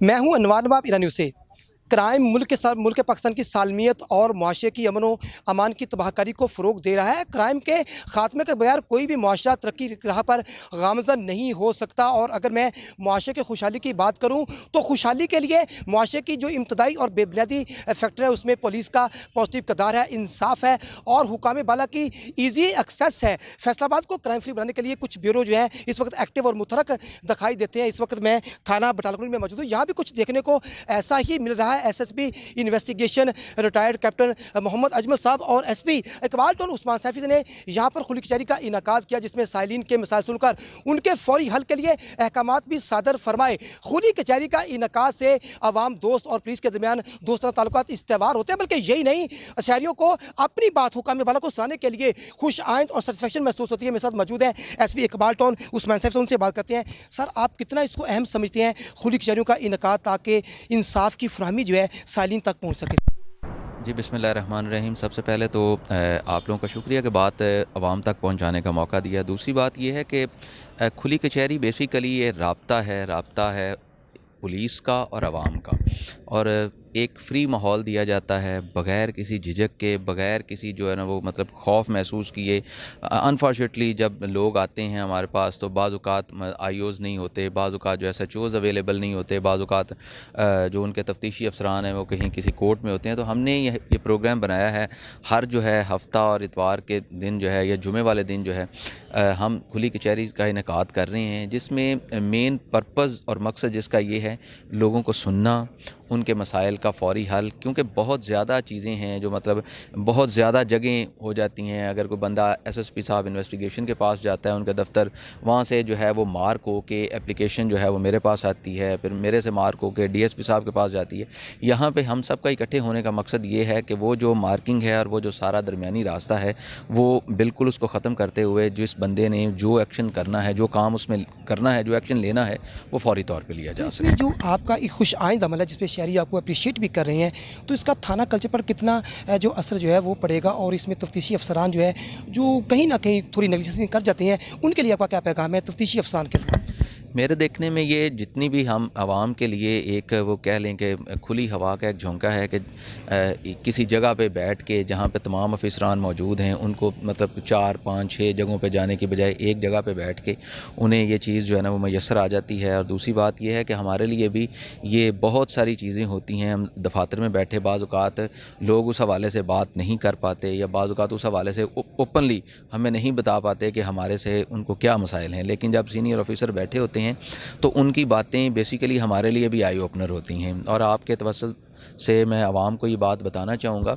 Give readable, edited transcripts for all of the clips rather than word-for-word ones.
मैं हूं अनवर नवाब ईरानी से। क्राइम मुल्क पाकिस्तान की सालमियत और मुआशरे की अमन व अमान की तबाहकारी को फ़रोग़ दे रहा है। क्राइम के ख़ात्मे के बगैर कोई भी मुआशरा तरक्की की राह पर गामज़न नहीं हो सकता। और अगर मैं मुआशरे की खुशहाली की बात करूँ तो खुशहाली के लिए मुआशरे की जो इब्तदाई और बेबुनियादी फैक्टर है उसमें पुलिस का पॉजिटिव किरदार है, इंसाफ है और हुकाम बाला की ईजी एक्सेस है। फैसलाबाद को क्राइम फ्री बनाने के लिए कुछ ब्यूरो जो है इस वक्त एक्टिव और मुतहरक दिखाई देते हैं। इस वक्त मैं थाना बटालगंज में मौजूद हूँ। यहाँ भी कुछ देखने को ऐसा ही मिल रहा है। SSP investigation retired captain Mohammad Ajmal साहब और एसपी इकबाल टोन उस्मान सैफी ने यहाँ पर खुली कचहरी का इनकाद किया, जिसमें साइलिन के मसाइल सुनकर उनके फौरी हल के लिए अहकामात भी सादर फरमाए। खुली कचहरी का इनकाद से अवाम, दोस्त और पुलिस के दरमियान दोस्ताना ताल्लुकात इस्तेवार होते हैं। बल्कि यही नहीं, शहरियों को अपनी बात हुकाम बाला को सुनाने के लिए खुश आइंद और सेटिस्फेक्शन महसूस होती है। मेरे साथ मौजूद हैं एसपी इकबाल टोन उस्मान सैफी, उनसे बात करते हैं। सर, आप कितना इसको अहम समझते हैं खुली कचहरियों का इनकाद, ताकि इंसाफ की फराहमी जो है साइलिन तक पहुँच सके? जी, बिस्मिल्लाहिर्रहमानिर्रहीम। सबसे पहले तो आप लोगों का शुक्रिया कि बात आवाम तक पहुंचाने का मौका दिया। दूसरी बात ये है कि खुली कचहरी बेसिकली ये राब्ता है पुलिस का और आवाम का, और एक फ़्री माहौल दिया जाता है बग़ैर किसी झिझक के, बग़ैर किसी जो है ना वो मतलब खौफ महसूस किए। अनफॉर्चुनेटली जब लोग आते हैं हमारे पास तो बाज़ औक़ात आईओज़ नहीं होते, बाज़ औक़ात जो एसएचओज़ अवेलेबल नहीं होते, बाज़ औक़ात जो उनके तफ्तीशी अफसरान हैं वो कहीं किसी कोर्ट में होते हैं। तो हमने ये प्रोग्राम बनाया है, हर जो है हफ़्ता और इतवार के दिन जो है या जुमे वाले दिन जो है हम खुली कचहरी का इनेकाद कर रहे हैं, जिसमें मेन पर्पज़ और मकसद जिसका ये है लोगों को सुनना, उनके मसाइल का फ़ौरी हल। क्योंकि बहुत ज़्यादा चीज़ें हैं जो मतलब बहुत ज़्यादा जगहें हो जाती हैं। अगर कोई बंदा एसएसपी साहब इन्वेस्टिगेशन के पास जाता है, उनका दफ्तर, वहाँ से जो है वो मार्क हो के एप्लीकेशन जो है वो मेरे पास आती है, फिर मेरे से मार्क हो के डीएसपी साहब के पास जाती है। यहाँ पे हम सब का इकट्ठे होने का मकसद ये है कि वो जो मार्किंग है और वो जो सारा दरमियानी रास्ता है वो बिल्कुल उसको ख़त्म करते हुए जिस बंदे ने जो एक्शन करना है, जो काम उसमें करना है, जो एक्शन लेना है, वो फ़ौरी तौर पर लिया जा सके। जो आपका एक खुश आइंद अमल है जिसपे शहरी आपको अप्रिशिएट भी कर रहे हैं, तो इसका थाना कल्चर पर कितना जो असर जो है वो पड़ेगा? और इसमें तफ्तीशी अफसरान जो है जो कहीं ना कहीं थोड़ी नेगलिजेंस कर जाते हैं, उनके लिए आपका क्या पैगाम है तफ्तीशी अफसरान के लिए? मेरे देखने में ये जितनी भी हम आवाम के लिए एक वो कह लें कि खुली हवा का एक झोंका है कि किसी जगह पे बैठ के जहाँ पे तमाम अफसरान मौजूद हैं उनको मतलब 4, 5, 6 जगहों पे जाने की बजाय एक जगह पे बैठ के उन्हें ये चीज़ जो है ना वो मैसर आ जाती है। और दूसरी बात ये है कि हमारे लिए भी ये बहुत सारी चीज़ें होती हैं। हम दफातर में बैठे बाज़ औक़ात लोग उस हवाले से बात नहीं कर पाते, या बाज़ औक़ात उस हवाले से ओपनली हमें नहीं बता पाते कि हमारे से उनको क्या मसाइल हैं। लेकिन जब सीनियर ऑफिसर बैठे होते हैं तो उनकी बातें बेसिकली हमारे लिए भी आई ओपनर होती हैं। और आपके तवस्सुल से मैं आवाम को ये बात बताना चाहूँगा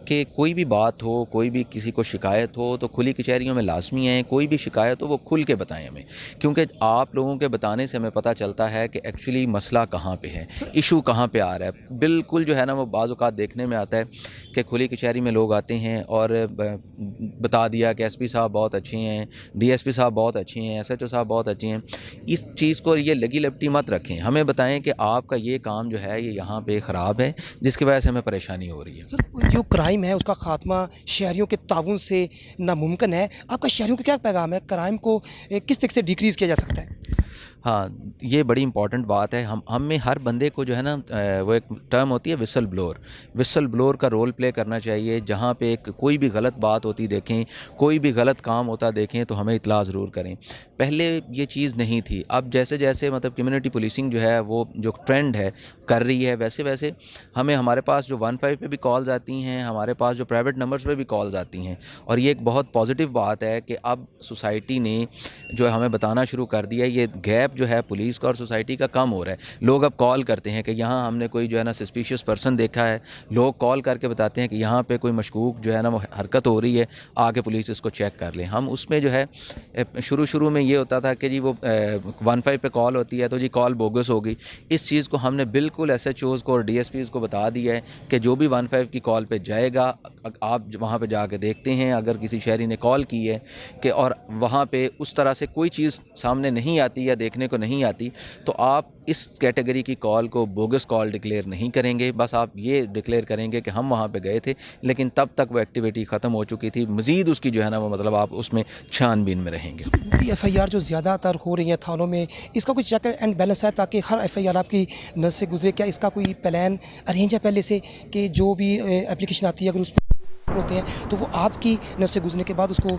कि कोई भी बात हो, कोई भी किसी को शिकायत हो तो खुली कचहरियों में लाजमी है, कोई भी शिकायत हो वो खुल के बताएं हमें। क्योंकि आप लोगों के बताने से हमें पता चलता है कि एक्चुअली मसला कहाँ पे है, इशू कहाँ पे आ रहा है। बिल्कुल जो है ना वो बाज़ औक़ात देखने में आता है कि खुली कचहरी में लोग आते हैं और बता दिया कि एसपी साहब बहुत अच्छे हैं, डीएसपी साहब बहुत अच्छे हैं, एसएचओ साहब बहुत अच्छे हैं। इस चीज़ को ये लगी लपटी मत रखें, हमें बताएं कि आपका ये काम जो है ये यहाँ पे ख़राब है जिसकी वजह से हमें परेशानी हो रही है। सर, जो क्राइम है उसका खात्मा शहरियों के ताउन से नामुमकिन है। आपका शहरियों को क्या पैगाम है? क्राइम को किस तरीके से डिक्रीज़ किया जा सकता है? हाँ, ये बड़ी इंपॉर्टेंट बात है। हम में हर बंदे को जो है ना वो एक टर्म होती है विसल ब्लोअर का रोल प्ले करना चाहिए। जहाँ पे कोई भी गलत बात होती देखें, कोई भी गलत काम होता देखें तो हमें इत्तला ज़रूर करें। पहले ये चीज़ नहीं थी। अब जैसे जैसे मतलब कम्युनिटी पुलिसिंग जो है वो जो ट्रेंड है कर रही है, वैसे वैसे हमारे पास जो 15 पे भी कॉल्स आती हैं, हमारे पास जो प्राइवेट नंबर्स पे भी कॉल्स आती हैं। और ये एक बहुत पॉजिटिव बात है कि अब सोसाइटी ने जो है हमें बताना शुरू कर दिया है, ये गैप जो है पुलिस का और सोसाइटी का कम हो रहा है। लोग अब कॉल करते हैं कि यहाँ हमने कोई जो है ना सस्पिशियस पर्सन देखा है। लोग कॉल करके बताते हैं कि यहाँ पे कोई मशकूक जो है ना वो हरकत हो रही है, आके पुलिस इसको चेक कर लें। हम उसमें जो है शुरू में ये होता था कि जी वो 15 पे कॉल होती है तो जी कॉल बोगस होगी। इस चीज़ को हमने बिल्कुल एसएचओज़ को और डीएसपीज़ को बता दिया है कि जो भी 15 की कॉल पे जाएगा, आप वहाँ पे जाके देखते हैं अगर किसी शहरी ने कॉल की है कि और वहाँ पे उस तरह से कोई चीज़ सामने नहीं आती या देखने دیکھنے کو نہیں آتی تو آپ اس کیٹیگری کی کال کو بوگس کال ڈکلیئر نہیں کریں گے. بس آپ یہ ڈکلیئر کریں گے کہ ہم وہاں پہ گئے تھے لیکن تب تک وہ ایکٹیویٹی ختم ہو چکی تھی, مزید اس کی جو ہے نا وہ مطلب آپ اس میں چھان بین میں رہیں گے. ایف آئی آر جو زیادہ تر ہو رہی ہیں تھانوں میں, اس کا کوئی چیک اینڈ بیلنس ہے تاکہ ہر ایف آئی آر آپ کی نظر سے گزرے؟ کیا اس کا کوئی پلان ارینج ہے پہلے سے کہ جو بھی اپلیکیشن آتی ہے اگر اس پہ ہوتے ہیں تو وہ آپ کی نظر سے گزرنے کے بعد اس کو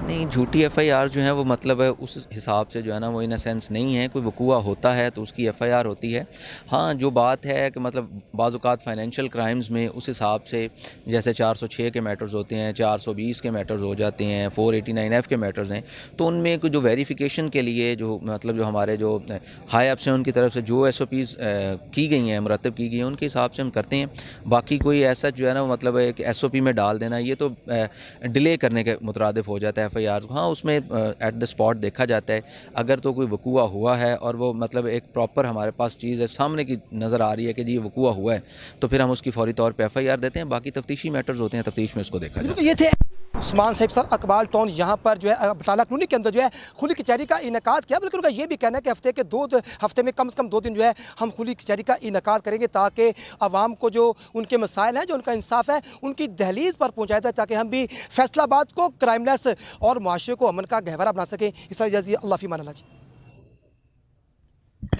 نہیں, جھوٹی ایف آئی آر جو ہے وہ مطلب ہے اس حساب سے جو ہے نا وہ ان اے سینس نہیں ہے. کوئی وقوع ہوتا ہے تو اس کی ایف آئی آر ہوتی ہے. ہاں جو بات ہے کہ مطلب بعض اوقات فائنینشیل کرائمز میں اس حساب سے جیسے 406 کے میٹرز ہوتے ہیں, 420 کے میٹرز ہو جاتے ہیں, 489 ایف کے میٹرز ہیں, تو ان میں جو ویریفیکیشن کے لیے جو مطلب جو ہمارے جو ہائی اپس ہیں ان کی طرف سے جو ایس او پیز کی گئی ہیں, مرتب کی گئی ہیں, ان کے حساب سے ہم کرتے ہیں. باقی کوئی ایسا جو ہے نا مطلب ایک ایس او پی میں ڈال دینا یہ تو ڈیلے کرنے کے مترادف ہو جاتا ہے ایف آئی آر. ہاں اس میں ایٹ دا اسپاٹ دیکھا جاتا ہے, اگر تو کوئی وقوع ہوا ہے اور وہ مطلب ایک پراپر ہمارے پاس چیز ہے سامنے کی نظر آ رہی ہے کہ جی یہ وقوع ہوا ہے تو پھر ہم اس کی فوری طور پہ ایف آئی آر دیتے ہیں. باقی تفتیشی میٹرز ہوتے ہیں, تفتیش میں اس کو دیکھا جاتا ہے. یہ تھے عثمان صاحب سر اقبال ٹاؤن یہاں پر جو ہے بٹالہ کالونی کے اندر جو ہے کھلی کچہری کا انعقاد کیا, بلکہ ان کا یہ بھی کہنا ہے کہ ہفتے میں کم سے کم 2 دن جو ہے ہم کھلی کچہری کا انعقاد کریں گے تاکہ عوام کو جو ان کے مسائل ہیں, جو ان کا انصاف ہے, ان کی دہلیز پر پہنچایا جائے تاکہ ہم بھی فیصل آباد کو کرائم لیس اور معاشرے کو امن کا گہوارہ بنا سکیں. اس طرح اللہ فی امان اللہ جی.